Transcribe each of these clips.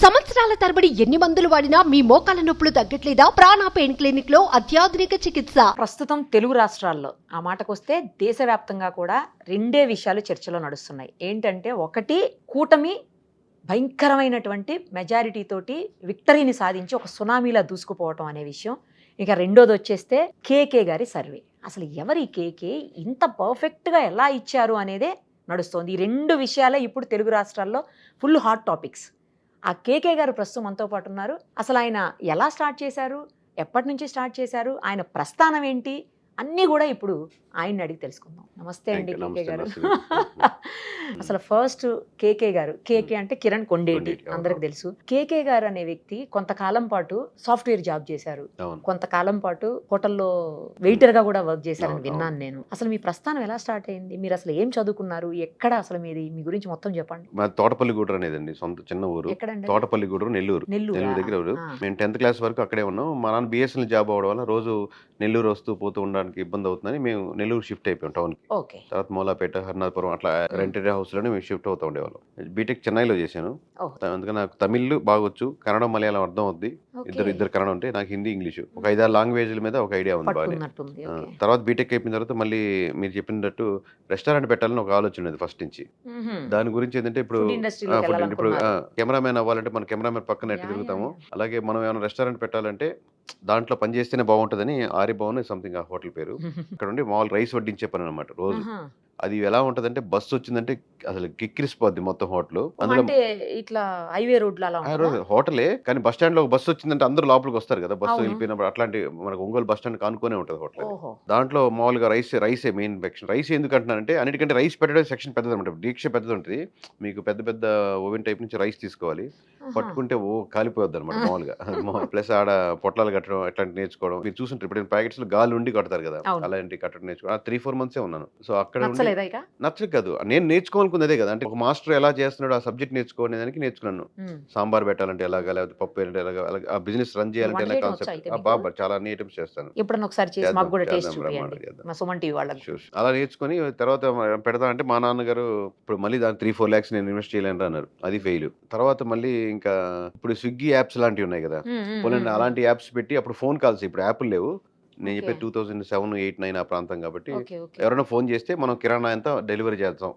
సంవత్సరాల తరబడి ఎన్ని మందులు వాడినా మీ మోకాల నొప్పులు తగ్గట్లేదా? ప్రాణ పెయిన్ క్లినిక్ లో అత్యాధునిక చికిత్స. ప్రస్తుతం తెలుగు రాష్ట్రాల్లో ఆ మాటకొస్తే దేశవ్యాప్తంగా కూడా రెండే విషయాలు చర్చలో నడుస్తున్నాయి. ఏంటంటే, ఒకటి కూటమి భయంకరమైనటువంటి మెజారిటీ తోటి విక్టరీని సాధించి ఒక సునామీలా దూసుకుపోవటం అనే విషయం. ఇక రెండోది వచ్చేస్తే కేకే గారి సర్వే. అసలు ఎవరి కేకే ఇంత పర్ఫెక్ట్గా ఎలా ఇచ్చారు అనేదే నడుస్తోంది. ఈ రెండు విషయాలే ఇప్పుడు తెలుగు రాష్ట్రాల్లో ఫుల్ హాట్ టాపిక్స్. ఆ కేకే గారు ప్రస్తుతం మనతో పాటు ఉన్నారు. అసలు ఆయన ఎలా స్టార్ట్ చేశారు, ఎప్పటి నుంచి స్టార్ట్ చేశారు, ఆయన ప్రస్థానం ఏంటి అన్నీ కూడా ఇప్పుడు ఆయన్ని అడిగి తెలుసుకుందాం. నమస్తే అండి కేకే గారు. అసలు ఫస్ట్ కేకే గారు, కేకే అంటే కిరణ్ కొండేటి అందరికి తెలుసు. కేకే గారు అనే వ్యక్తి కొంతకాలం పాటు సాఫ్ట్వేర్ జాబ్ చేశారు, కొంతకాలం పాటు హోటల్లో వెయిటర్ గా కూడా వర్క్ చేశారని విన్నాను నేను. అసలు మీ ప్రస్థానం ఎలా స్టార్ట్ అయింది, మీరు అసలు ఏం చదువుకున్నారు, ఎక్కడ అసలు మీది, మీ గురించి మొత్తం చెప్పండి. మా తోటపల్లిగూడూరు అనేదండి సొంత చిన్న ఊరు. ఎక్కడండి? తోటపల్లిగూడూరు, నెల్లూరు దగ్గర ఊరు. మేము 10th క్లాస్ వరకు అక్కడే ఉన్నాం. మా నాన్న బిఎస్ఎన్ఎల్ జాబ్ అవ్వడం వల్ల రోజు నెల్లూరు వస్తూ పోతూ ఉండడానికి ఇబ్బంది అవుతుందని మేము నెల్లూరు షిఫ్ట్ అయిపోయాం టౌన్ కి. తర్వాత మూలాపేట, హర్నాథపురం అట్లా రెంటెడ్ హౌస్ లోనే మేము షిఫ్ట్ అవుతూ ఉండేవాళ్ళం. బీటెక్ చెన్నైలో చేశాను. అందుకని నాకు తమిళ్ బాగొచ్చు, కన్నడం మలయాళం అర్థం అవుద్ది. ఇద్దరు కన్నడం ఉంటే నాకు హిందీ ఇంగ్లీషు ఒక 5-6 లాంగ్వేజ్ల మీద ఒక ఐడియా ఉంది బాగా. తర్వాత బీటెక్ అయిపోయిన తర్వాత మళ్ళీ మీరు చెప్పినట్టు రెస్టారెంట్ పెట్టాలని ఒక ఆలోచన ఉంది ఫస్ట్ నుంచి. దాని గురించి ఏంటంటే ఇప్పుడు కెమెరామెన్ అవ్వాలంటే మన కెమెరామెన్ పక్కన ఎట్టు తిరుగుతాము, అలాగే మనం ఏమైనా రెస్టారెంట్ పెట్టాలంటే దాంట్లో పని చేస్తేనే బాగుంటుందని ఆర్యభవన్ సంథింగ్ ఆ హోటల్ పేరు. ఇక్కడ ఉండి మామూలు రైస్ వడ్డించే పని అనమాట రోజు. అది ఎలా ఉంటదంటే బస్సు వచ్చిందంటే అసలు కిక్కిరిసిపోద్ది మొత్తం హోటల్. అందులో ఇట్లా హైవే రోడ్ హోటలే కానీ బస్ స్టాండ్ లో ఒక బస్సు వచ్చిందంటే అందరూ లోపలికి వస్తారు కదా, బస్సు వెళ్ళిపోయినప్పుడు. అట్లాంటి మనకు ఒంగోలు బస్ స్టాండ్ కానుకోనే ఉంటది హోటల్. దాంట్లో మామూలుగా రైసే మెయిన్ సెక్షన్. రైస్ ఎందుకు అంటున్నానంటే అన్నిటికంటే రైస్ పెట్టడం సెక్షన్ పెద్దది అనమాట. దీక్ష పెద్దది ఉంటుంది. మీకు పెద్ద పెద్ద ఓవెన్ టైప్ నుంచి రైస్ తీసుకోవాలి, పట్టుకుంటే కాలిపోద్ది అనమాట మామూలుగా. ప్లస్ ఆడ పొట్లాలు కట్టడం అట్లాంటి నేర్చుకోవడం. మీరు చూసుంటారు ఇప్పుడు ప్యాకెట్స్ లో గాలి ఉండి కడతారు కదా, అలాంటి కట్టడం నేర్చుకోవడం. 3-4 months ఉన్నాను. సో అక్కడ నచ్చలేదు కాదు, నేను నేర్చుకోవాలనుకుంది అదే కదా. అంటే ఒక మాస్టర్ ఎలా చేస్తున్నాడు ఆ సబ్జెక్ట్ నేర్చుకోవడానికి దానికి నేర్చుకున్నాను. సాంబార్ పెట్టాలంటే ఎలాగా, లేకపోతే పప్పు ఏంటంటే ఎలాగా, ఆ బిజినెస్ రన్ చేయాలంటే ఎలా కాన్సెప్ట్. బాబా చాలా అన్ని ఐటమ్స్ చేస్తాను. అలా నేర్చుకుని తర్వాత పెడతా అంటే మా నాన్నగారు ఇప్పుడు మళ్ళీ దాని 3-4 lakhs నేను ఇన్వెస్ట్ చేయలేను అన్నారు. అది ఫెయిల్. తర్వాత మళ్ళీ ఇంకా ఇప్పుడు స్విగ్గీ యాప్స్ లాంటివి ఉన్నాయి కదా, అలాంటి యాప్స్ పెట్టి అప్పుడు ఫోన్ కాల్స్, ఇప్పుడు యాప్లు లేవు. నేను చెప్పే 2007, 8, 9 ఆ ప్రాంతం కాబట్టి ఎవరైనా ఫోన్ చేస్తే మనం కిరాణా ఎంత డెలివరీ చేస్తాం,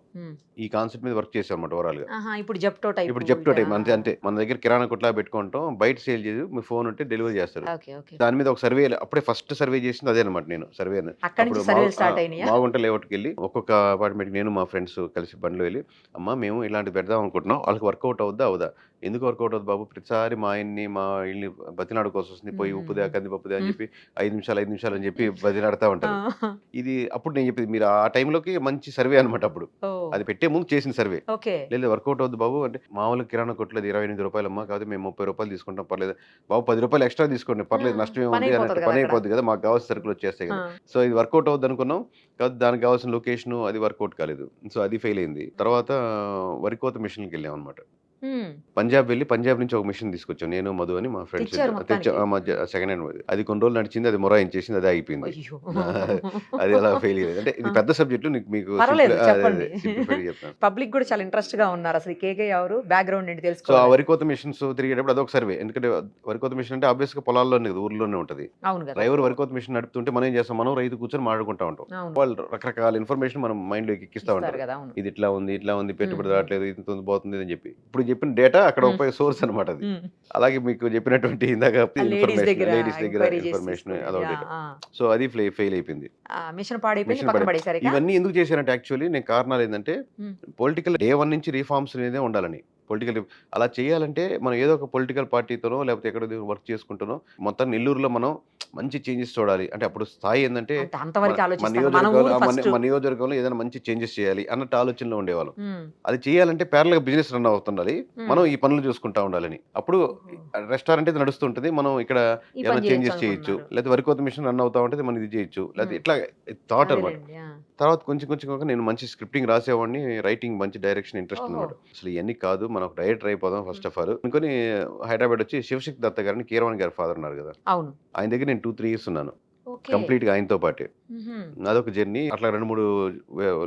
ఈ కాన్సెప్ట్ మీద వర్క్ చేసాం అన్నమాట ఓవరాల్ గా. ఇప్పుడు జెప్టో టైప్ అంతే. మన దగ్గర కిరాణా కొట్లా పెట్టుకుంటాం, బయట సేల్ చేసి మీ ఫోన్ ఉంటే డెలివరీ చేస్తారు. దాని మీద ఒక సర్వే, అప్పుడే ఫస్ట్ సర్వే చేసింది అదే అనమాట. నేను సర్వే మాగుంట లేఅవుట్కి వెళ్ళి ఒక్కొక్క అపార్ట్మెంట్ నేను మా ఫ్రెండ్స్ కలిసి బండిలో వెళ్ళి, అమ్మ మేము ఇలాంటి పెడదాం అనుకుంటున్నాం, వాళ్ళకి వర్కౌట్ అవుద్దా? ఎందుకు వర్కౌట్ అవుతుంది బాబు, ప్రతిసారి మా ఆయన్ని మా ఇల్లు బతినాడుకోవాల్సి వస్తుంది, పోయి ఉప్పుదే కందిపప్పుదే అని చెప్పి 5 నిమిషాలు అని చెప్పి బతినాడుతూ ఉంటారు. ఇది అప్పుడు నేను చెప్పింది మీరు ఆ టైంలోకి మంచి సర్వే అనమాట. అప్పుడు అది పెట్టే ముందు చేసిన సర్వే. లేదు వర్కౌట్ అవుద్ది బాబు అంటే, మామూలు కిరాణా కొట్టలేదు 28 రూపాయలమ్మా, కాబట్టి మేము 30 రూపాయలు తీసుకుంటాం, పర్లేదు బాబు 10 రూపాయలు ఎక్స్ట్రా తీసుకోండి పర్లేదు, నష్టం ఏముంది అన్నట్టు పని అయిపోద్ది కదా, మాకు కావాల్సిన సరుకులు వచ్చేస్తాయి కదా. సో ఇది వర్కౌట్ అవుద్ది అనుకున్నాం, కాబట్టి దానికి కావాల్సిన లొకేషన్ అది వర్కౌట్ కాలేదు. సో అది ఫెయిల్ అయింది. తర్వాత వరికోత మిషన్కి వెళ్ళాం అనమాట. పంజాబ్ వెళ్ళి పంజాబ్ నుంచి ఒక మిషన్ తీసుకొచ్చాం నేను, మధు అని మా ఫ్రెండ్స్ సెకండ్ హ్యాండ్. అది కొన్ని రోజులు నడిచింది, అది మొరాయించేసింది, అది అయిపోయింది. అది అలా ఫెయిల్ అయ్యేది. అంటే ఇది పెద్ద సబ్జెక్టు, మీకు పబ్లిక్ కూడా చాలా ఇంట్రెస్ట్ గా ఉన్నారు. అసలు కేకే ఎవరు, బ్యాక్గ్రౌండ్ ఏంటి తెలుసుకో. సో ఆ వరికోత మిషన్స్ తిరిగేటప్పుడు అదొక సర్వే. ఎందుకంటే వరికోత మిషన్ అంటే ఆబ్వియస్ గా పొలాల్లోనే కదా, ఊర్లోనే ఉంటది. డ్రైవర్ వరికోత మిషన్ నడుపుతుంటే మనం ఏం చేస్తాం, మనం రైతు కూర్చొని మాట్లాడుకుంటా ఉంటాం. వాళ్ళు రకరకాల ఇన్ఫర్మేషన్ మనం మైండ్ లోకి ఎక్కిస్తా ఉంటారు. ఇది ఇట్లా ఉంది, పెట్టుబడి రావట్లేదు, ఇంత పోతుంది అని చెప్పి. ఇప్పుడు చెప్పిన డేటా అక్కడ ఉపయోగ సోర్స్ అనమాట అది. అలాగే మీకు చెప్పినటువంటి ఇందాక లేడీస్ దగ్గర ఇన్ఫర్మేషన్ అదొకటి. సో అది ఫెయిల్ అయిపోయింది. ఇవన్నీ ఎందుకు చేశారంటే యాక్చువల్లీ నేను కారణాలు ఏంటంటే, పొలిటికల్ డే 1 నుంచి రీఫార్మ్స్ అనేదే ఉండాలని. పొలిటికల్ అలా చేయాలంటే మనం ఏదో ఒక పొలిటికల్ పార్టీతోనో లేకపోతే ఎక్కడ వర్క్ చేసుకుంటానో మొత్తం నెల్లూరులో మనం మంచి చేంజెస్ చూడాలి. అంటే అప్పుడు స్థాయి ఏంటంటే మన నియోజకవర్గంలో ఏదైనా మంచి చేంజెస్ చేయాలి అన్నట్టు ఆలోచనలో ఉండేవాళ్ళం. అది చేయాలంటే ప్యారల్ గా బిజినెస్ రన్ అవుతుండాలి, మనం ఈ పనులు చూసుకుంటా ఉండాలని. అప్పుడు రెస్టారెంట్ అయితే నడుస్తుంటది, మనం ఇక్కడ ఏమైనా చేంజెస్ చేయొచ్చు, లేకపోతే వరికోత మిషన్ రన్ అవుతా ఉంటుంది, మనం ఇది చేయొచ్చు, లేకపోతే ఇట్లా థాట్ అనమాట. తర్వాత కొంచెం నేను మంచి స్క్రిప్టింగ్ రాసేవాడిని, రైటింగ్ మంచి డైరెక్షన్ ఇంట్రెస్ట్ అనమాట. అసలు ఇవన్నీ కాదు, మనం ఒక డైరెక్టర్ అయిపోదాం ఫస్ట్ ఆఫ్ ఆల్ అనుకుని హైదరాబాద్ వచ్చి శివశక్తి దత్త గారిని, కీరవాణి గారి ఫాదర్ ఉన్నారు కదా, ఆయన దగ్గర నేను 2-3 years ఉన్నాను కంప్లీట్ గా ఆయనతో పాటే. అదొక జర్నీ. అట్లా 2-3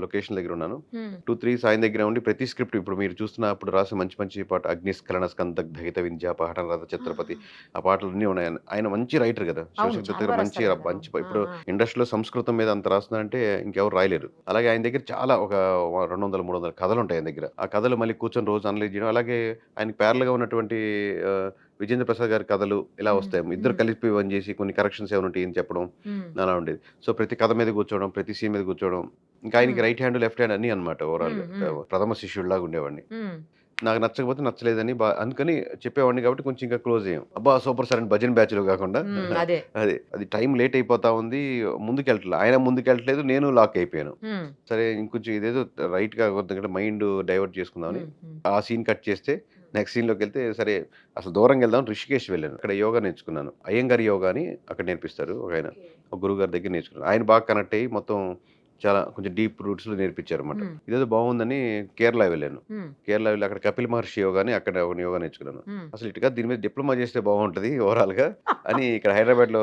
లొకేషన్ దగ్గర ఉన్నాను. 2-3 ఆయన దగ్గర ఉండి ప్రతి స్క్రిప్ట్ ఇప్పుడు మీరు చూస్తున్న అప్పుడు రాసిన మంచి మంచి పాట అగ్నిస్ఖలన స్కందగ్ధహిత వింధ్య పహటన రథ ఛత్రపతి ఆ పాటలు అన్నీ ఉన్నాయి. ఆయన మంచి రైటర్ కదా, శివశంకర్ దగ్గర మంచి మంచి ఇప్పుడు ఇండస్ట్రీలో సంస్కృతం మీద అంత రాస్తున్నారంటే ఇంకెవరు రాయలేరు. అలాగే ఆయన దగ్గర చాలా ఒక 200-300 కథలు ఉంటాయి ఆయన దగ్గర. ఆ కథలు మళ్ళీ కూర్చొని రోజు అనలైజ్ చేయడం. అలాగే ఆయనకి ప్యారల్ గా ఉన్నటువంటి విజేంద్ర ప్రసాద్ గారి కథలు ఇలా వస్తాయి. ఇద్దరు కలిపి పని చేసి కొన్ని కరెక్షన్స్ ఏమైనా ఉంటాయి అని చెప్పడం అలా ఉండేది. సో ప్రతి కథ మీద కూర్చోవడం, ప్రతి సీన్ మీద కూర్చోవడం. ఇంకా ఆయనకి రైట్ హ్యాండ్ లెఫ్ట్ హ్యాండ్ అన్ని అనమాట. ఓవరాల్ ప్రథమ శిష్యుడిలాగా ఉండేవాడిని. నాకు నచ్చకపోతే నచ్చలేదని అందుకని చెప్పేవాడిని కాబట్టి కొంచెం ఇంకా క్లోజ్ అయ్యాం. అబ్బా సూపర్ సార్ అని భజన్ బ్యాచ్ లో కాకుండా అదే అది టైం లేట్ అయిపోతా ఉంది, ముందుకెళ్ళట్లేదు. ఆయన ముందుకెళ్ళట్లేదు, నేను లాక్ అయిపోయాను. సరే ఇంకొంచెం ఇదేదో రైట్ గా మైండ్ డైవర్ట్ చేసుకుందామని ఆ సీన్ కట్ చేస్తే నెక్స్ట్ సీన్ లోకి వెళ్తే సరే అసలు దూరంగా వెళ్దాం రిషికేష్ వెళ్ళాను. అక్కడ యోగా నేర్చుకున్నాను. అయ్యంగారి యోగా అని అక్కడ నేర్పిస్తారు. ఒక గురువు గారి దగ్గర నేర్చుకున్నాను. ఆయన బాగా కనెక్ట్ అయ్యి మొత్తం చాలా కొంచెం డీప్ రూట్స్ లో నేర్పించారు అనమాట. ఇదేదో బాగుందని కేరళ వెళ్ళాను. కేరళ వెళ్ళి అక్కడ కపిల్ మహర్షి యోగా అని అక్కడ ఒక యోగా నేర్చుకున్నాను. అసలు ఇటుగా దీని మీద డిప్లొమా చేస్తే బాగుంటది ఓవరాల్ గా అని ఇక్కడ హైదరాబాద్ లో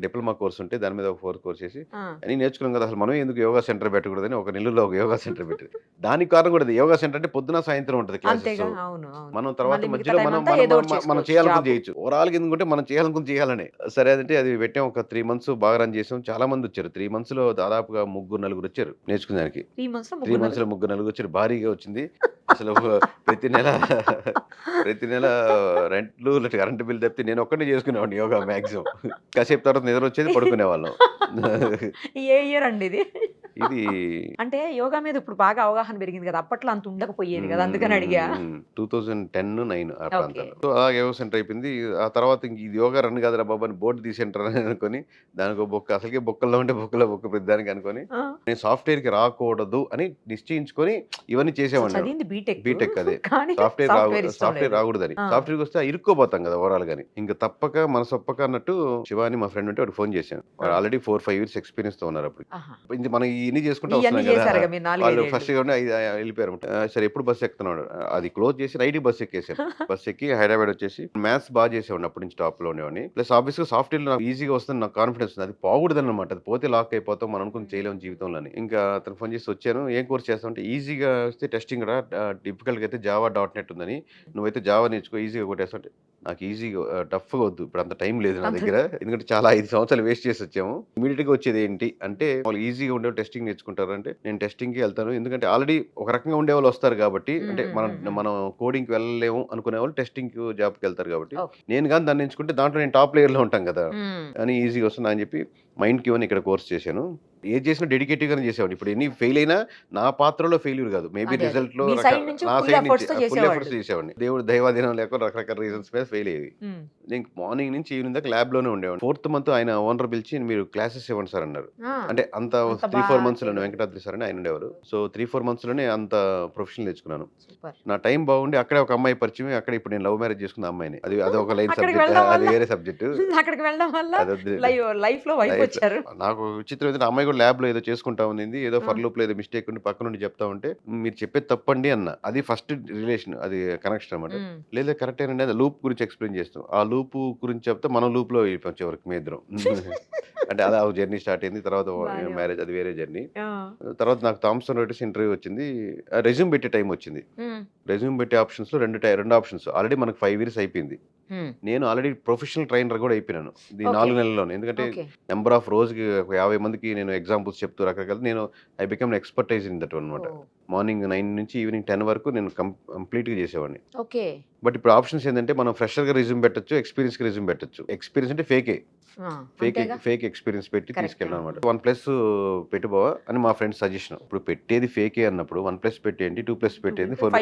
డిప్లొమా కోర్స్ ఉంటే దాని మీద ఒక 4 కోర్స్ చేసి అని నేర్చుకున్నాం కదా. అసలు మనం ఎందుకు యోగా సెంటర్ పెట్టకూడదని ఒక నెలలో ఒక యోగా సెంటర్ పెట్టింది. దానికి కారణం కూడా యోగా సెంటర్ అంటే పొద్దున సాయంత్రం ఉంటది క్లాసెస్. మనం తర్వాత మధ్యలో మనం చేయాలనుకుని చేయొచ్చు. ఓవరాల్ ఎందుకంటే మనం చేయాలనుకుని చేయాలని సరే అదంటే అది పెట్టాం. ఒక 3 months బాగా రన్ చేసాం. చాలా మంది వచ్చారు. 3 months లో దాదాపుగా 3-4 వచ్చారు నేర్చుకునేదానికి. 3 months లో 3-4 వచ్చారు. భారీగా వచ్చింది. అసలు ప్రతి నెల రెంట్లు కరెంట్ బిల్ తప్పితే నేను ఒక్కడే చేసుకునేవాడిని యోగా మాక్సిమం. కాసేపు తర్వాత నిద్ర వచ్చేది, పడుకునే వాళ్ళం. ఏ ఇయర్ అండి ఇది? ఇది అంటే యోగా మీద ఇప్పుడు బాగా అవగాహన పెరిగింది కదా, అప్పట్లో అంత ఉండకపోయేది కదా, అందుకని అడిగా. 2010-9 ఆ ప్రాంతాల్లో. సో అలా యోగా సెంటర్ అయిపోయింది. ఆ తర్వాత ఇంక ఇది యోగా రన్ కాదురా బాబు అని బోర్డు తీసేంటారు అని అనుకుని దానికి బొక్క, అసలుకే బొక్కల్లో ఉంటే బొక్కలో బొక్క పెద్దానికి అనుకుని నేను సాఫ్ట్వేర్ కి రాకూడదు అని నిశ్చయించుకొని ఇవన్నీ చేసేవాడిని. బీటెక్ అదే సాఫ్ట్వేర్ రాకూడదని. సాఫ్ట్వేర్ వస్తే ఇరుక్కోపోతాం కదా ఓవరాల్ గాని. ఇంకా తప్పక మనసొప్పక అన్నట్టు శివాని మా ఫ్రెండ్ ఉంటే వాడు ఫోన్ చేశాను. వాడు ఆల్రెడీ 4-5 years ఎక్స్పీరియన్స్ తో ఉన్నారు. అప్పుడు మనం ఇన్ని చేసుకుంటా వస్తున్నాం కదా. వాళ్ళు ఫస్ట్ వెళ్ళిపోయారు. సరే ఎప్పుడు బస్సు ఎక్కుతున్నాడు, అది క్లోజ్ చేసి నైట్ బస్సు ఎక్కేసాను. బస్సు ఎక్కి హైదరాబాద్ వచ్చేసి మ్యాథ్స్ బాగా చేసేవాడిని అప్పటి నుంచి టాప్ లో ఉండేవాడిని. ప్లస్ ఆబ్వియస్ గా సాఫ్ట్వేర్ నాకు ఈజీగా వస్తుంది, నాకు కాన్ఫిడెన్స్ ఉంది. అది పోకూడదు అనమాట. అది పోతే లాక్ అయిపోతాం, మనం అనుకుని చేయలేము జీవితంలో. ఇంకా అతను ఫోన్ చేసి వచ్చాను. ఏం కోర్స్ చేస్తామంటే ఈజీగా వస్తే టెస్టింగ్ రా, డిఫికల్ట్ గా అయితే java.net ఉందని, నువ్వైతే జావా నేర్చుకో ఈజీగా కొట్టేస్తాంటే నాకు ఈజీగా టఫ్ గా వద్దు, ఇప్పుడు అంత టైం లేదు నా దగ్గర. ఎందుకంటే చాలా 5 సంవత్సరాలు వేస్ట్ చేసి వచ్చాము. ఇమీడియట్ గా వచ్చేది ఏంటి అంటే వాళ్ళు ఈజీగా ఉండే టెస్టింగ్ నేర్చుకుంటారు అంటే నేను టెస్టింగ్ కి వెళ్తాను. ఎందుకంటే ఆల్రెడీ ఒక రకంగా ఉండే వాళ్ళు వస్తారు కాబట్టి, అంటే మనం కోడింగ్ కి వెళ్ళలేము అనుకునే వాళ్ళు టెస్టింగ్ జాబ్ కి వెళ్తారు కాబట్టి, నేను కానీ దాన్ని ఎంచుకుంటే దాంట్లో నేను టాప్ లేయర్ లో ఉంటాం కదా అని ఈజీగా వస్తున్నా అని చెప్పి మైండ్ కి ఇక్కడ కోర్స్ చేశాను. ఏది చేసినా డెడికేటివ్ గానే చేసేవాడిని. ఇప్పుడు ఎన్ని ఫెయిల్ అయినా నా పాత్రలో ఫెయిల్యూర్ కాదు, మేబీ రిజల్ట్ లో నా సైడ్ నుంచి ఫుల్ ఎఫర్ట్స్ చేసేవాడిని. దేవుడు దైవాధీనం లేక రకరకాల రీజన్స్ మీద ఫెయిల్ అయ్యేది. నేను మార్నింగ్ నుంచి ఈవినింగ్ దాకా ల్యాబ్ లోనే ఉండేవాడిని. 4th month ఆయన ఓనర్ పిలిచి మీరు క్లాసెస్ ఇవ్వండి సార్ అన్నారు. అంటే అంత 3-4 months లోనే వెంకటాద్రి సార్ అని ఆయన ఉండేవారు. సో 3-4 months లోనే అంత ప్రొఫెషనల్ తెచ్చుకున్నాను. నా టైం బాగుండి అక్కడే ఒక అమ్మాయి పరిచయం. అక్కడ ఇప్పుడు నేను లవ్ మ్యారేజ్ చేసుకున్న అమ్మాయిని. అది ఒక లైన్ సబ్జెక్ట్, అది వేరే సబ్జెక్ట్. అక్కడికి వెళ్ళడం వల్ల లైఫ్ లో వైఫ్ వచ్చారు. నాకు విచిత్రం ఏంటంటే అమ్మాయి కూడా ల్యాబ్ లో ఏదో చేసుకుంటా ఉంది, ఏదో ఫర్ లూప్ లో ఏదో మిస్టేక్ ఉండి పక్క నుండి చెప్తా ఉంటే మీరు చెప్పేది తప్పండి అన్న. అది ఫస్ట్ రిలేషన్, అది కనెక్షన్ అనమాట. లేదా కరెక్ట్ అయినండి, అది లూప్ గురించి ఎక్స్ప్లెయిన్ చేస్తాం. ఆ లూప్ గురించి చెప్తే మనం లూప్ లో వెళ్ళిపోయాం చివరికి మీ ఇద్దరం. అంటే అలా జర్నీ స్టార్ట్ అయింది. తర్వాత మ్యారేజ్, అది వేరే జర్నీ. తర్వాత నాకు థామ్సన్ రాయిటర్స్ ఇంటర్వ్యూ వచ్చింది. రెజ్యూమ్ పెట్టే టైం వచ్చింది. రెజ్యూమ్ పెట్టే ఆప్షన్స్ లో రెండు ఆప్షన్స్. ఆల్రెడీ మనకు 5 years అయిపోయింది. నేను ఆల్రెడీ ప్రొఫెషనల్ ట్రైనర్ కూడా అయిపోయినాను ఈ 4 నెలల్లోనే. ఎందుకంటే నెంబర్ ఆఫ్ రోజుకి 50 మందికి నేను ఎగ్జాంపుల్స్ చెప్తూ రకరకాల నేను I become expertise in that అనమాట. మార్నింగ్ 9 నుంచి ఈవినింగ్ 10 వరకు నేను కంప్లీట్ గా చేసేవాడిని. బట్ ఇప్పుడు ఆప్షన్స్ ఏంటంటే మనం ఫ్రెషర్ గా రెజ్యూమ్ పెట్టచ్చు, ఎక్స్పీరియన్స్ కి రెజ్యూమ్ పెట్టచ్చు. ఎక్స్పీరియన్స్ అంటే ఫేక్ ఎక్స్పీరియన్స్ పెట్టి తీసుకెళ్ళాను అనమాట. 1+ పెట్టుబోవా అని మా ఫ్రెండ్స్ సజెషన్. ఇప్పుడు పెట్టేది ఫేకే అన్నప్పుడు 1+ పెట్టేయండి, 2+ పెట్టేది 4.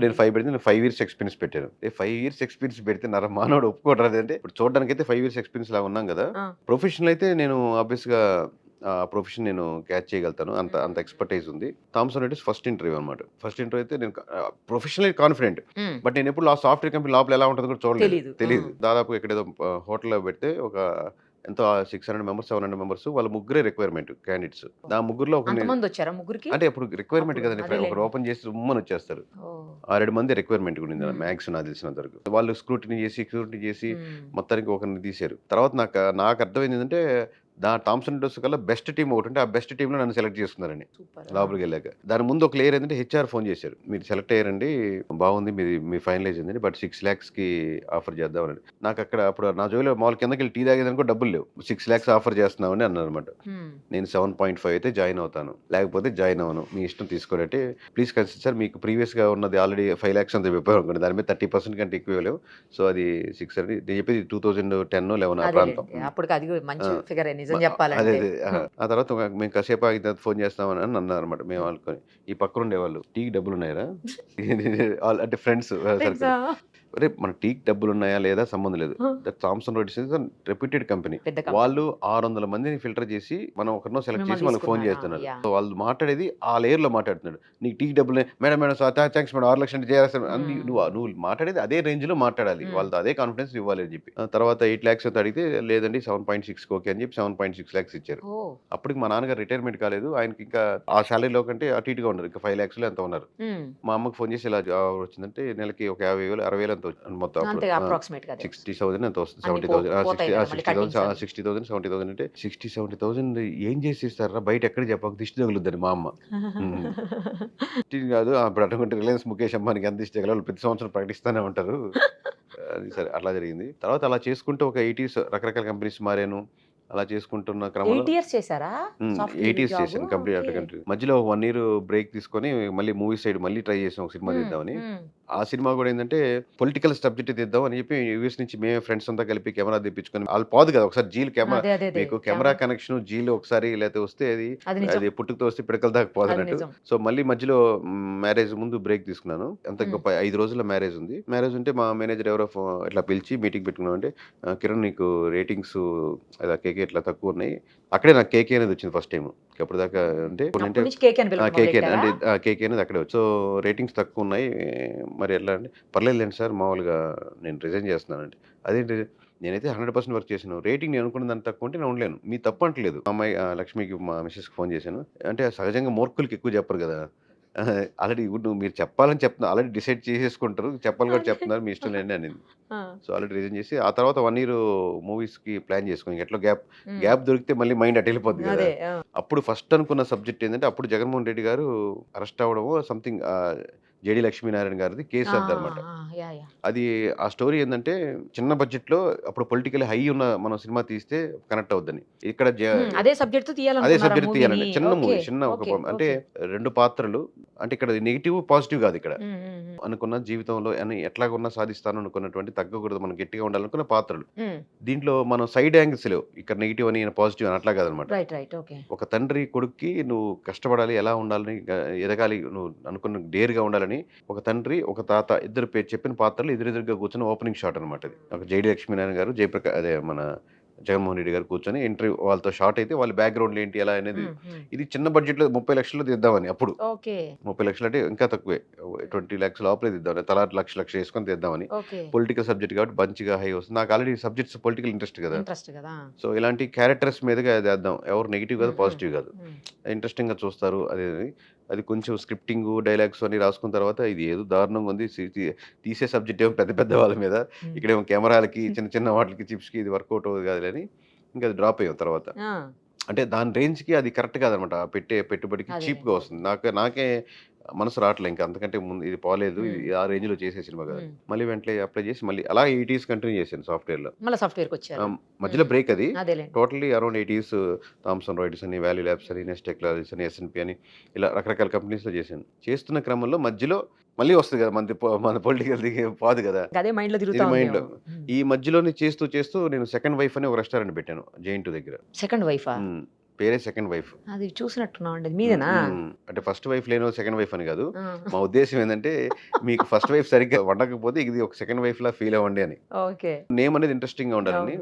నేను 5 పెడితే నేను 5 years ఎక్స్పీరియన్స్ పెట్టాను. 5 years ఎక్స్పీరియన్స్ పెడితే నర మానవుడు ఒప్పుకోవడం. అంటే ఇప్పుడు చూడడానికి అయితే 5 years ఎక్స్పీరియన్స్ లాగా ఉన్నాం కదా. ప్రొఫెషనల్ అయితే నేను ఆబ్వియస్ గా ప్రొఫెషన్ నేను క్యాచ్ చేయగలుగుతాను, అంత ఎక్స్పర్టైజ్ ఉంది. థామ్సన్ రాయిటర్స్ ఫస్ట్ ఇంటర్వ్యూ అనమాట. ఫస్ట్ ఇంటర్వ్యూ అయితే నేను ప్రొఫెషనల్ కాన్ఫిడెంట్, బట్ నేను ఎప్పుడు సాఫ్ట్వేర్ కంపెనీ లోపల ఎలా ఉంటుందో కూడా చూడలేదు, తెలియదు. దాదాపు ఎక్కడేదో హోటల్లో పెడితే ఒక ఎంతో 600 members 700 members, వాళ్ళ ముగ్గురే రిక్వైర్మెంట్ క్యాండిడేట్స్. ఆ ముగ్గురులో అంటే ఇప్పుడు రిక్వైర్మెంట్ కదండి, ఒకరు ఓపెన్ చేసి ఉమ్మని వచ్చేస్తారు. 6-7 మంది రిక్వైర్మెంట్ ఉండింది మ్యాక్స్ నాకు తెలిసినంత వరకు. వాళ్ళు స్క్రూటినీ చేసి మొత్తానికి ఒకరిని తీశారు. తర్వాత నాకు అర్థమైంది ఏంటంటే థామ్సన్ డోస్ కల్లా బెస్ట్ టీం ఒకటి ఉంటే ఆ బెస్ట్ టీంలో నన్ను సెలెక్ట్ చేసుకున్నారండి సూపర్. లోపలికి వెళ్ళాక. దాని ముందు ఒక లేయర్ ఏంటంటే హెచ్ఆర్ ఫోన్ చేశారు, మీరు సెలెక్ట్ అయ్యారండి, బాగుంది, మీ ఫైనలైజ్ అయింది, బట్ 6 lakhsకి ఆఫర్ చేద్దామని. నాకు అక్కడ అప్పుడు నా జోలిలో మామూలు కిందకి వెళ్ళి టీ తాగేదానికి కూడా డబ్బులు లేవు. 6 lakhs ఆఫర్ చేస్తున్నామని అన్నారు అనమాట. నేను 7.5 అయితే జాయిన్ అవుతాను, లేకపోతే జాయిన్ అవ్వను, మీ ఇష్టం తీసుకోనంటే, ప్లీజ్ కన్సిడర్ సార్, మీకు ప్రీవియస్గా ఉన్నది ఆల్రెడీ 5 lakhs అంత చెప్పారు అనుకోండి, దాని మీద 30% కంటే ఎక్కువ లేవు, సో అది 6 అని నేను చెప్పేది 2010-11 ఆ ప్రాంతం. అప్పుడు అది మంచి ఫిగర్ నిజం అదే చెప్పాలంటే. అదే ఆ తర్వాత మేము కాసేపు ఆగిన తర్వాత ఫోన్ చేస్తామని అన్నారు అనమాట. మేము అనుకొని ఈ పక్కన ఉండేవాళ్ళు, టీకి డబ్బులు ఉన్నాయరా అంటే ఫ్రెండ్స్ అరే మన టీకి డబ్బులు ఉన్నాయా లేదా సంబంధం లేదు. Thomson Reuters is reputed company. వాళ్ళు 600 మందిని ఫిల్టర్ చేసి మనం ఒకరినో సెలెక్ట్ చేసి మనకు ఫోన్ చేస్తున్నారు. సో వాళ్ళు మాట్లాడేది ఆ లేయర్ లో మాట్లాడుతున్నాడు. నీకు టీకి డబ్బులు మేడం థ్యాంక్స్ మేడం 6 లక్షలు చేయాల్సిన నువ్వు మాట్లాడేది అదే రేంజ్ లో మాట్లాడాలి, వాళ్ళతో అదే కాన్ఫిడెన్స్ ఇవ్వాలి అని చెప్పి. తర్వాత 8 lakhs అయితే అడిగితే లేదండి 7.6 ఓకే అని చెప్పి 7.6 lakhs ఇచ్చారు. అప్పటికి మా నాన్నగారు రిటైర్మెంట్ కాలేదు, ఆయనకి ఇంకా ఆ శాలరీలో కంటే అటు ఇటుగా ఉన్నారు, ఇంకా 5 lakhs ఎంత ఉన్నారు. మా అమ్మకి ఫోన్ చేసి ఇలా వచ్చిందంటే నెలకి ఒక 50,000 60,000 ఎంత మొత్తం 60,000 ఎంత వస్తుంది, 70,000 60,000 అంటే 60,000-70,000 ఏం చేసి ఇస్తారా, బయట ఎక్కడ చెప్పక దిష్టి తగులుద్దని మా అమ్మ. కాదు అప్పుడు అనుకుంటే రిలయన్స్ ముఖేష్ అంబానీకి ఎంత దిష్టి తగల ప్రతి సంవత్సరం ప్రకటిస్తూనే ఉంటారు. అది సరే అట్లా జరిగింది. తర్వాత అలా చేసుకుంటూ ఒక 8 years రకరకాల కంపెనీస్ మారాను. అలా చేసుకుంటున్న క్రమంలో 8 years చేశారా? 8 years చేశాను కంప్లీట్ అట్లా కంట్రీ. మధ్యలో 1 year బ్రేక్ తీసుకొని మళ్ళీ మూవీ సైడ్ మళ్ళీ ట్రై చేసాం, ఒక సినిమా తీద్దామని. ఆ సినిమా కూడా ఏంటంటే పొలిటికల్ సబ్జెక్ట్ తీద్దాం అని చెప్పి యూఎస్ నుంచి మేమే ఫ్రెండ్స్ అంతా కలిపి కెమెరా తెప్పించుకొని, వాళ్ళు పోదు కదా ఒకసారి జీల్ కెమెరా, మీకు కెమెరా కనెక్షన్ జీలు ఒకసారి లేకపోతే వస్తే అది పుట్టుకతో వస్తే పిడకల దాకా పోదన్నట్టు. సో మళ్ళీ మధ్యలో మ్యారేజ్ ముందు బ్రేక్ తీసుకున్నాను. అంత 5 రోజుల మ్యారేజ్ ఉంది. మ్యారేజ్ ఉంటే మా మేనేజర్ ఎవరో ఇట్లా పిలిచి మీటింగ్ పెట్టుకున్నాం. అంటే కిరణ్ నీకు రేటింగ్స్ కేకే ఇట్లా తక్కువ ఉన్నాయి. అక్కడే నాకు కేకే అనేది వచ్చింది ఫస్ట్ టైం. అప్పుడు దాకా అంటే కేకే అంటే కేకే అనేది అక్కడే వచ్చి, సో రేటింగ్స్ తక్కువ ఉన్నాయి మరి ఎట్లా అంటే, పర్లేదులేండి సార్ మామూలుగా నేను రిజైన్ చేస్తున్నానండి. అదేంటి నేనైతే 100% వర్క్ చేశాను, రేటింగ్ నేను అనుకున్న దాన్ని తక్కువ ఉంటే నేను ఉండలేను, మీ తప్పు అంటలేదు. మా అమ్మాయి లక్ష్మికి మా మిస్సెస్కి ఫోన్ చేశాను. అంటే సహజంగా మూర్ఖులకి ఎక్కువ చెప్పరు కదా, ఆల్రెడీ నువ్వు మీరు చెప్పాలని చెప్తున్నా, ఆల్రెడీ డిసైడ్ చేసేసుకుంటారు, చెప్పాలి కూడా చెప్తున్నారు, మీ ఇష్టం లేండి అనేది. సో ఆల్రెడీ రిజైన్ చేసి ఆ తర్వాత 1 year మూవీస్కి ప్లాన్ చేసుకుని, ఎట్లా గ్యాప్ దొరికితే మళ్ళీ మైండ్ అటు వెళ్ళిపోద్ది కదా. అప్పుడు ఫస్ట్ అనుకున్న సబ్జెక్ట్ ఏంటంటే, అప్పుడు జగన్మోహన్ రెడ్డి గారు అరెస్ట్ అవ్వడము సంథింగ్, జేడి లక్ష్మీనారాయణ గారిది కేసు అదనమాట. అది ఆ స్టోరీ ఏంటంటే, చిన్న బడ్జెట్ లో అప్పుడు పొలిటికల్ హై ఉన్న మనం సినిమా తీస్తే కనెక్ట్ అవుద్దని, ఇక్కడ అదే సబ్జెక్ట్ తీయాలండి. చిన్న మూవీ, చిన్న ఒక అంటే 2 పాత్రలు, అంటే ఇక్కడ నెగిటివ్ పాజిటివ్ కాదు, ఇక్కడ అనుకున్న జీవితంలో ఎట్లాగున్నా సాధిస్తాను అనుకున్నటువంటి, తగ్గకూడదు మనం గట్టిగా ఉండాలనుకున్న పాత్రలు. దీంట్లో మనం సైడ్ యాంగిల్స్ లేవు, ఇక్కడ నెగిటివ్ అని పాజిటివ్ అని అట్లా కాదనమాట. ఒక తండ్రి కొడుక్కి నువ్వు కష్టపడాలి, ఎలా ఉండాలని, ఎదగాలి, నువ్వు అనుకున్న డేర్గా ఉండాలని ఒక తండ్రి ఒక తాత ఇద్దరు చెప్పిన పాత్రలు ఎదురెదురుగా కూర్చొని ఓపెనింగ్ షాట్ అనమాట. అది ఒక జేడి లక్ష్మీనారాయణ గారు, అదే మన జగన్మోహన్ రెడ్డి గారు కూర్చొని ఇంటర్వ్యూ వాళ్ళతో షార్ట్ అయితే వాళ్ళ బ్యాక్గ్రౌండ్ ఏంటి ఎలా అనేది. ఇది చిన్న బడ్జెట్ లో 30 లక్షలు తీద్దామని, అప్పుడు 30 లక్షలు అంటే ఇంకా తక్కువే, 20 lakhs లోపలే తీద్దామని, తలా లక్ష వేసుకొని తీద్దామని. పొలిటికల్ సబ్జెక్ట్ కాబట్టి మంచిగా హై వస్తుంది. నాకు ఆల్రెడీ సబ్జెక్ట్స్ పొలిటికల్ ఇంట్రెస్ట్ కదా, సో ఇలాంటి క్యారెక్టర్స్ మీదుగా చేద్దాం, ఎవరు నెగిటివ్ కాదు పాజిటివ్ కాదు, ఇంట్రెస్టింగ్ గా చూస్తారు. అది కొంచెం స్క్రిప్టింగ్ డైలాగ్స్ అని రాసుకున్న తర్వాత, ఇది ఏదో దారుణంగా ఉంది, తీసే సబ్జెక్ట్ ఏమో పెద్ద పెద్ద వాళ్ళ మీద, ఇక్కడేమో కెమెరాలకి చిన్న చిన్న వాటికి చిప్స్కి ఇది వర్కౌట్ అవ్వదు కాదులని ఇంకా అది డ్రాప్ అయ్యాం తర్వాత. అంటే దాని రేంజ్కి అది కరెక్ట్ కాదనమాట, పెట్టే పెట్టుబడికి చీప్గా వస్తుంది. నాకే మనసు రావట్లేదు ఇంకా, అంతకంటే ముందు ఇది పోలేదు, ఇది ఆ రేంజ్ లో చేసే సినిమా కదా. మళ్ళీ వెంటనే అప్లై చేసి మళ్ళీ అలా 8 years కంటిన్యూ చేశాను సాఫ్ట్వేర్ లో. మధ్యలో బ్రేక్, అది totally around 8 years Thomson Reuters అని, వాల్యూ ల్యాబ్స్ అని, నెక్స్ట్ టెక్నాలజీస్ అని, ఎస్ఎన్పి అని, ఇలా రకరకాల కంపెనీస్ లో చేశాను. చేస్తున్న క్రమంలో మధ్యలో మళ్ళీ వస్తుంది కదా, మన పొలిటికల్ పోదు కదా మైండ్ లో. ఈ మధ్యలోనే చేస్తూ నేను సెకండ్ వైఫ్ అని ఒక రెస్టారెంట్ పెట్టాను జైంట్ దగ్గర. సెకండ్ వైఫ్ పేరే సెకండ్ వైఫ్. అది చూసినట్టున్నాండి, మీదేనా? అంటే ఫస్ట్ వైఫ్ లేనో సెకండ్ వైఫ్ అని కాదు, మా ఉద్దేశం ఏంటంటే, మీకు ఫస్ట్ వైఫ్ సరిగ్గా వండకపోతే ఇది ఒక సెకండ్ వైఫ్ లా ఫీల్ అవ్వండి అని. నేమ్ అనేది ఇంట్రెస్టింగ్ గా ఉండాలని.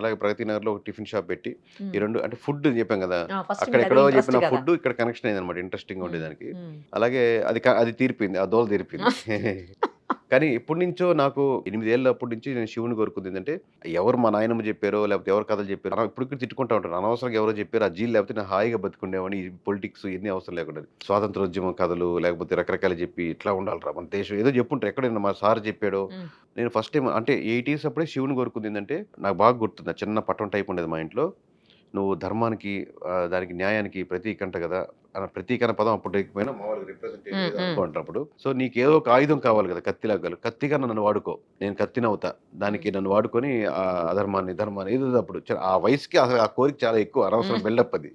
అలాగే ప్రగతి నగర్ లో ఒక టిఫిన్ షాప్ పెట్టి, ఈ 2 అంటే ఫుడ్ చెప్పాం కదా, అక్కడ ఎక్కడో చెప్పిన ఫుడ్ ఇక్కడ కనెక్షన్ అయింది అనమాట, ఇంట్రెస్టింగ్ గా ఉండేదానికి. అలాగే అది తీరిపోయింది, ఆ దోల తీరిపోయింది. కానీ ఎప్పటి నుంచో నాకు 8 ఏళ్ళ అప్పటి నుంచి నేను శివుని కోరుకుంది ఏంటంటే, ఎవరు మా నాయనమ్మ చెప్పారో లేకపోతే ఎవరు కథలు చెప్పారో ఇప్పుడు తిట్టుకుంటా ఉంటాను, అనవసరంగా ఎవరో చెప్పారు ఆ జీలు, లేకపోతే నేను హాయిగా బతుకుండేవాడిని, ఈ పొలిటిక్స్ ఎన్ని అవసరం లేకుండా. స్వాతంత్రోద్యమం కథలు లేకపోతే రకరకాలు చెప్పి ఇట్లా ఉండాలిరా మన దేశం ఏదో చెప్పుంటారు, ఎక్కడైనా మా సార్ చెప్పాడో. నేను ఫస్ట్ టైం అంటే 8 years అప్పుడే శివుని కోరుకుంది ఏంటంటే, నాకు బాగా గుర్తుంది, చిన్న పట్టం టైప్ ఉండేది మా ఇంట్లో. నువ్వు ధర్మానికి దానికి న్యాయానికి ప్రతీక అంట కదా, ప్రతీక అనే పదం అప్పుడు లేకపోయినా మామూలుగా రిప్రజెంటేటివ్ అనుకుంటున్నప్పుడు, సో నీకు ఏదో ఒక ఆయుధం కావాలి కదా, కత్తిలాగా, కత్తిగా నన్ను వాడుకో, నేను కత్తినవుతా, దానికి నన్ను వాడుకొని ఆ అధర్మాన్ని ధర్మాన్ని ఏదో అప్పుడు ఆ వయసుకి అసలు ఆ కోరిక చాలా ఎక్కువ, అనవసరం బిల్డప్ అది.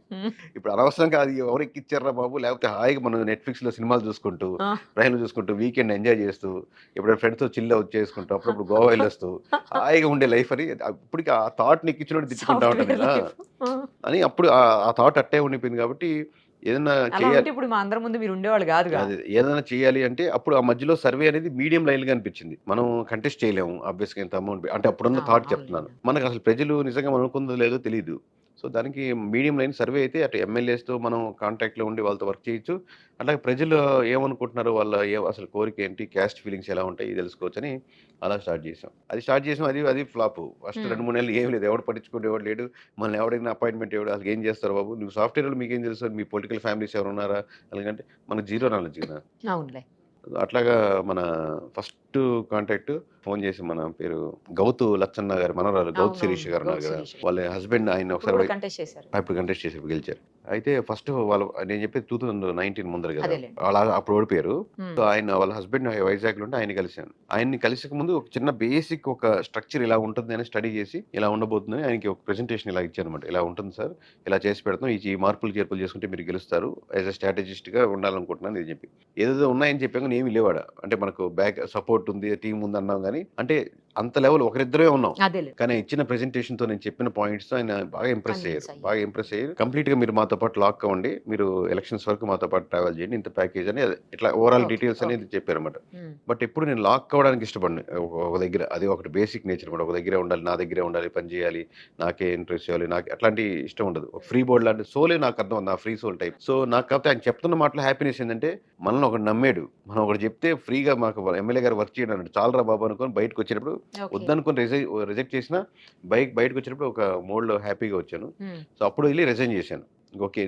ఇప్పుడు అనవసరంగా అది ఎవరు ఎక్కిచ్చారా బాబు, లేకపోతే హాయిగా మనం నెట్ఫ్లిక్స్ లో సినిమాలు చూసుకుంటూ ట్రైన్లు చూసుకుంటూ వీకెండ్ ఎంజాయ్ చేస్తూ ఇప్పుడు ఫ్రెండ్స్ తో చిల్ అవుట్ చేసుకుంటూ అప్పుడప్పుడు గోవా వెళ్ళొస్తూ హాయిగా ఉండే లైఫ్ అని ఇప్పటికి ఆ థాట్ ని ఎక్కించినట్టు తిట్టుకుంటా ఉంటాను కదా అని. అప్పుడు ఆ థాట్ అట్టే ఉండిపోయింది. కాబట్టి ఏదైనా చేయాలి, ఇప్పుడు మా అందరి ముందు మీరు ఉండేవాళ్ళు కాదు. ఏదైనా చేయాలి అంటే అప్పుడు ఆ మధ్యలో సర్వే అనేది మీడియం లైన్ గా అనిపించింది. మనం కంటెస్ట్ చేయలేము ఆబ్వియస్ గా, ఇంత అమౌంట్ అంటే అప్పుడున్న థాట్ చెప్తున్నాను. మనకు అసలు ప్రజలు నిజంగా మనం అనుకుందో లేదో తెలియదు. సో దానికి మీడియం లైన్ సర్వే అయితే అటు ఎమ్మెల్యేస్తో మనం కాంటాక్ట్లో ఉండి వాళ్ళతో వర్క్ చేయొచ్చు. అలాగే ప్రజలు ఏమనుకుంటున్నారు, వాళ్ళ అసలు కోరిక ఏంటి, క్యాస్ట్ ఫీలింగ్స్ ఎలా ఉంటాయి తెలుసుకోవచ్చని అలా స్టార్ట్ చేసాం. అది ఫ్లాప్. ఫస్ట్ 2-3 నెలలు ఏం లేదు, ఎవడు పట్టించుకుంటే లేడు. మనల్ని ఎవడైనా అపాయింట్మెంట్ ఎవడు, అసలు ఏం చేస్తారు బాబు, నువ్వు సాఫ్ట్వేర్ మీకేం తెలుసు, మీ పొలిటికల్ ఫ్యామిలీస్ ఎవరు ఉన్నారా, అలాగంటే మనకు జీరో నాలెడ్జ్ కదా. అవునులే. అట్లాగా మన ఫస్ట్ కాంటాక్ట్ ఫోన్ చేసి, మన పేరు గౌతు లచ్చన్న గారు మనవరాలు గౌతు శిరీష్ గారు ఉన్నారు కదా, వాళ్ళ హస్బెండ్, ఆయన ఒకసారి ఇప్పుడు కంటెస్ట్ చేసి గెలిచారు. అయితే ఫస్ట్ వాళ్ళు, నేను చెప్పేది 2019 ముందర కదా, వాళ్ళ అప్పుడు ఓడిపోయారు. సో ఆయన వాళ్ళ హస్బెండ్ వైజాగ్ లో ఉంటే ఆయన కలిశాను. ఆయన్ని కలిసక ముందు ఒక చిన్న బేసిక్ ఒక స్ట్రక్చర్ ఇలా ఉంటుంది అని స్టడీ చేసి, ఇలా ఉండబోతుందని ఆయనకి ఒక ప్రెజెంటేషన్ ఇలా ఇచ్చాను అనమాట. ఇలా ఉంటుంది సార్, ఇలా చేసి పెడతాం, ఈ మార్పులు చేర్పులు చేసుకుంటే మీరు గెలుస్తారు, యాజ్ అ స్ట్రాటజిస్ట్ గా ఉండాలనుకుంటున్నాను ఇది చెప్పి. ఏదేదో ఉన్నాయని చెప్పాక ఏమి లేవాడ, అంటే మనకు బ్యాక్ సపోర్ట్ ఉంది, టీం ఉంది అన్నాం కానీ, అంటే అంత లెవెల్ ఒకరిద్దరే ఉన్నాం. కానీ ఇచ్చిన ప్రెజెంటేషన్ తో నేను చెప్పిన పాయింట్స్ తో ఆయన బాగా ఇంప్రెస్ అయ్యారు. కంప్లీట్ గా మీరు మాతో పాటు లాక్ అవ్వండి, మీరు ఎలక్షన్స్ వరకు మాతో పాటు ట్రావెల్ చేయండి, ఇంత ప్యాకేజ్ అని ఇట్లా ఓవరాల్ డీటెయిల్స్ అనేది చెప్పారన్నమాట. బట్ ఎప్పుడు నేను లాక్ అవ్వడానికి ఇష్టపడిన ఒక దగ్గర, అది ఒకటి బేసిక్ నేచర్ అనమాట. ఒక దగ్గరే ఉండాలి, నా దగ్గరే ఉండాలి, పని చేయాలి, నాకే ఇంట్రెస్ట్ చేయాలి, నాకు అట్లాంటి ఇష్టం ఉండదు. ఫ్రీ బోర్డ్ లాంటి సోలే నాకు అర్థం, నా ఫ్రీ సోల్ టైప్. సో నాకు కాకపోతే ఆయన చెప్తున్న మాటలో హ్యాపీనెస్ ఏంటంటే, మనల్ని ఒకటి నమ్మాడు, మనం ఒకటి చెప్తే ఫ్రీగా మాకు ఎమ్మెల్యే గారు వర్క్ చేయడం అన్నాడు, చాలరా బాబు అనుకొని బయటకు వచ్చేటప్పుడు, వద్దనుకొని రిజెక్ట్ చేసిన బయటకు వచ్చేటప్పుడు ఒక మోడ్ లో హ్యాపీగా వచ్చాను. సో అప్పుడు వెళ్ళి రిజైన్ చేశాను. ఓకే,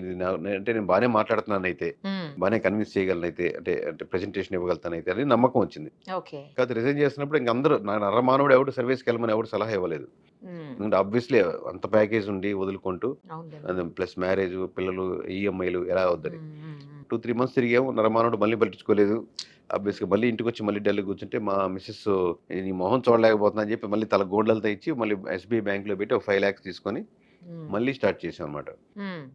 అంటే నేను బాగానే మాట్లాడుతున్నాను అయితే, బాగానే కన్విన్స్ చేయగలను అయితే, అంటే ప్రెజెంటేషన్ ఇవ్వగలుగుతాను అయితే అని నమ్మకం వచ్చింది. కాకపోతే రిజైన్ చేసినప్పుడు ఇంక అందరూ, నా నరమానవుడు ఎవడు సర్వీస్కి వెళ్ళమని ఎవరు సలహా ఇవ్వలేదు. ఆబ్వియస్లీ అంత ప్యాకేజ్ ఉండి వదులుకుంటూ, ప్లస్ మ్యారేజ్, పిల్లలు, ఈఎంఐలు ఎలా వద్దని 2-3 months తిరిగాము. నరమానవుడు మళ్ళీ పట్టించుకోలేదు. ఆబ్వియస్గా మళ్ళీ ఇంటికి వచ్చి మళ్ళీ డల్ కూర్చుంటే, మా మిస్సెస్ నీ మొహం చూడలేకపోతున్నా అని చెప్పి మళ్ళీ తల గోల్డ్లతో ఇచ్చి మళ్ళీ SBI బ్యాంక్లో పెట్టి ఒక 5 lakhs తీసుకొని మళ్ళీ స్టార్ట్ చేసాం అనమాట.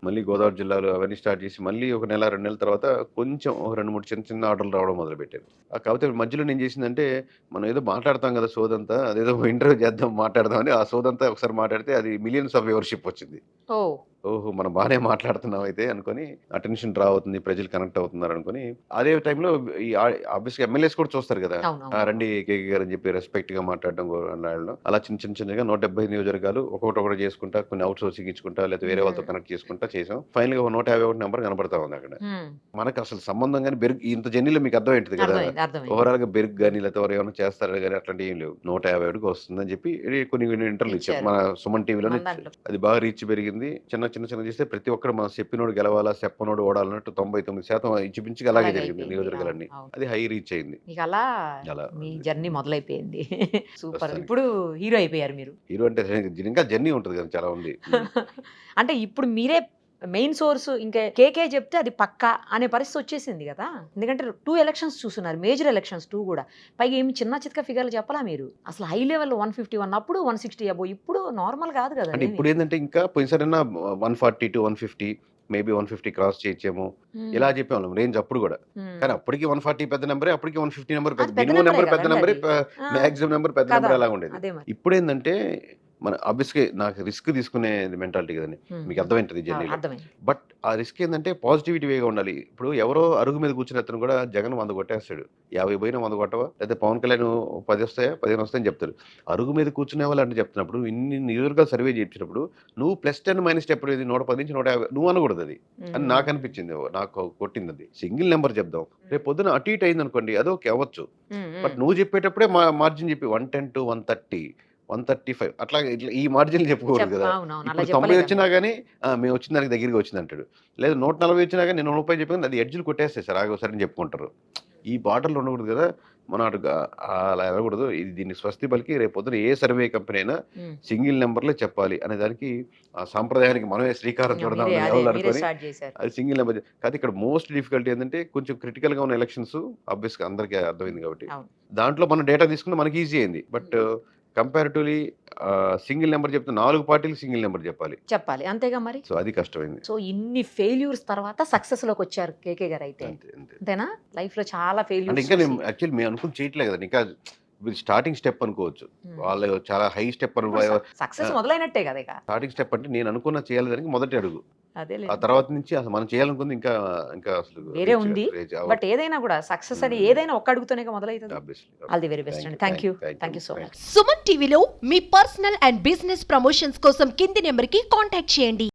మళ్ళీ గోదావరి జిల్లాలో అవన్నీ స్టార్ట్ చేసి మళ్ళీ ఒక 1-2 నెలల తర్వాత కొంచెం 2-3 చిన్న ఆర్డర్లు రావడం మొదలు పెట్టారు. కాకపోతే మధ్యలో నేను చేసిందంటే, మనం ఏదో మాట్లాడతాం కదా సోదంతా, అదేదో ఇంటర్వ్యూ చేద్దాం మాట్లాడదామని ఆ సోదంతా ఒకసారి మాట్లాడితే అది మిలియన్స్ ఆఫ్ వ్యూవర్షిప్ వచ్చింది. ఓహో, మనం బాగానే మాట్లాడుతున్నాం అయితే అనుకొని, అటెన్షన్ డ్రా అవుతుంది, ప్రజలు కనెక్ట్ అవుతున్నారు అనుకుని, అదే టైంలో ఈ ఆబ్వియస్గా ఎమ్మెల్యేస్ కూడా చూస్తారు కదా, రండి కేకే గారు అని చెప్పి రెస్పెక్ట్ గా మాట్లాడడం అలా చిన్నగా 170 నియోజకవర్గాలు ఒకటి చేసుకుంటా, కొన్ని అవుట్ సోర్సింగ్ ఇచ్చుకుంటా, లేదా వేరే వాళ్ళతో కనెక్ట్ చేసుకుంటా చేసాం. ఫైనల్ గా 151 నెంబర్ కనబడతా ఉంది అక్కడ. మనకు అసలు సంబంధం కానీ బెరుగు, ఇంత జర్నీలో మీకు అర్థమైంది కదా, ఓవరాల్ గా బెరుగు కానీ లేదా ఎవరు ఏమైనా చేస్తారు కానీ అట్లాంటి ఏం లేవు. 151కి వస్తుందని చెప్పి కొన్ని ఇంటర్వ్యూలు ఇచ్చాం మన సుమన్ టీవీలోనే. అది బాగా రీచ్ పెరిగింది. చిన్న చేస్తే ప్రతి ఒక్కరు మనం చెప్పినోడు గెలవాలా, చెప్పనోడు ఓడాలన్నట్టు 99% ఇచ్చిపించి అలాగే జరిగింది నియోజకవర్గాలన్నీ. అది హై రీచ్ అయింది. అలా మీ జర్నీ మొదలైపోయింది. సూపర్. ఇప్పుడు హీరో అయిపోయారు మీరు. హీరో అంటే ఇంకా జర్నీ ఉంటుంది కదా, చాలా ఉంది. అంటే ఇప్పుడు మీరే మెయిన్ సోర్స్, ఇంకా కేకే చెప్తే అది పక్కా అనే పరిస్థితి వచ్చేసింది కదా. ఎందుకంటే 2 ఎలక్షన్స్ చూస్తున్నారు, మేజర్ ఎలక్షన్స్ 2 కూడా. పైగా ఏమి చిన్న చిత్క ఫిగర్లు చెప్పాలా మీరు. అసలు హై లెవెల్ 151, అప్పుడు 160 అబో, ఇప్పుడు నార్మల్ కాదు కదా. అంటే ఇప్పుడు ఏంటంటే ఇంకా పోయినసారైనా 140 to 150, మేబీ 150 క్రాస్ చేయొచ్చేమో ఇలా చెప్పేవాళ్ళం రేంజ్ అప్పుడు కూడా. కానీ అప్పటికి 140 పెద్ద నెంబరే, అప్పటికి 150 నెంబర్ పెద్ద, మినిమం నెంబర్ పెద్ద నెంబరే, మాక్సిమం నెంబర్ పెద్ద నెంబర్ అలా ఉండేది. ఇప్పుడు ఏంటంటే మన ఆబ్వియస్గా నాకు రిస్క్ తీసుకునే మెంటాలిటీ కదండి, మీకు అర్థమైంటుంది జర్నీలో. బట్ ఆ రిస్క్ ఏంటంటే పాజిటివిటీ వేగా ఉండాలి. ఇప్పుడు ఎవరో అరుగు మీద కూర్చుని అతను కూడా జగన్ 100 కొట్టేస్తాడు, 50 పోయినా 100 కొట్టవా, లేదా పవన్ కళ్యాణ్ 10 వస్తాయా 15 వస్తాయని చెప్తారు. అరుగు మీద కూర్చునే వాళ్ళు అంటే చెప్తున్నప్పుడు, ఇన్ని నియోజకవర్గాలు సర్వే చేయించినప్పుడు నువ్వు +10 -10 చెప్పలేదు, 110 నుంచి 150 నువ్వు అనకూడదు అది అని నాకు అనిపించింది. నాకు కొట్టింది అది. సింగిల్ నెంబర్ చెప్దాం, రేపు పొద్దున అటు ఇటు అయింది అనుకోండి, అది ఓకే అవ్వచ్చు. బట్ నువ్వు చెప్పేటప్పుడే మార్జిన్ చెప్పి 110 to 130, 135 అట్లా ఇట్లా ఈ మార్జిన్లు చెప్పుకోరు కదా. ఇప్పుడు 90 వచ్చినా కానీ మేము వచ్చిన దానికి దగ్గరగా వచ్చింది అంటాడు, లేదా 140 వచ్చినా కానీ నేను 30 చెప్పాను, అది ఎడ్జ్లు కొట్టేస్తాయి సార్ ఆగోసారి చెప్పుకుంటారు. ఈ బార్డర్లో ఉండకూడదు కదా, మనం అటు అలా వెళ్ళకూడదు, ఇది దీన్ని స్వస్తి పలికి రేపు పొద్దున ఏ సర్వే కంపెనీ అయినా సింగిల్ నెంబర్లే చెప్పాలి అనే దానికి ఆ సాంప్రదాయానికి మనమే శ్రీకారం చూడదాం అనుకొని స్టార్ట్ చేశారు. అది సింగిల్ నెంబర్. కానీ ఇక్కడ మోస్ట్ డిఫికల్టీ ఏంటంటే కొంచెం క్రిటికల్గా ఉన్న ఎలక్షన్స్ ఆబ్వియస్గా అందరికీ అర్థమైంది కాబట్టి అవును. దాంట్లో మనం డేటా తీసుకుంటే మనకి ఈజీ అయింది. బట్ కంపారిటివ్లీ సింగిల్ నెంబర్ చెప్తే 4 పార్టీలు సింగిల్ నెంబర్ చెప్పాలి అంతేగా మరి. సో అది కష్టమైంది. సో ఇన్ని ఫెయిల్యూర్స్ తర్వాత సక్సెస్ లోకి వచ్చారు కేకే గారు అయితే. అంతే అంతే. అంతేనా? లైఫ్ లో చాలా అంటే ఇంకా నేను ఫెయిల్యూర్స్. యాక్చువల్లీ మేము అనుకుని చేయట్లేదు కదా, ఇంకా స్టార్టింగ్ స్టెప్ అనుకోవచ్చు. వాళ్ళు చాలా హై స్టెప్ సక్సెస్ మొదలైనట్టే కదా ఇక. స్టార్టింగ్ స్టెప్ అంటే నేను అనుకున్న చేయాలని మొదటి అడుగు. అదే ఆ తర్వాత నుంచి అసలు మనం చేయాలనుకుంది ఇంకా ఇంకా అసలు వేరే ఉంది. బట్ ఏదైనా కూడా సక్సెస్ అని ఏదైనా ఒక్క అడుగుతూనే మొదలవుతుంది. ఆల్ ది వెరీ బెస్ట్ అండి. Thank you so much. Suman టీవీలో మీ పర్సనల్ అండ్ బిజినెస్ ప్రమోషన్స్ కోసం కింది నెంబర్కి కాంటాక్ట్ చేయండి.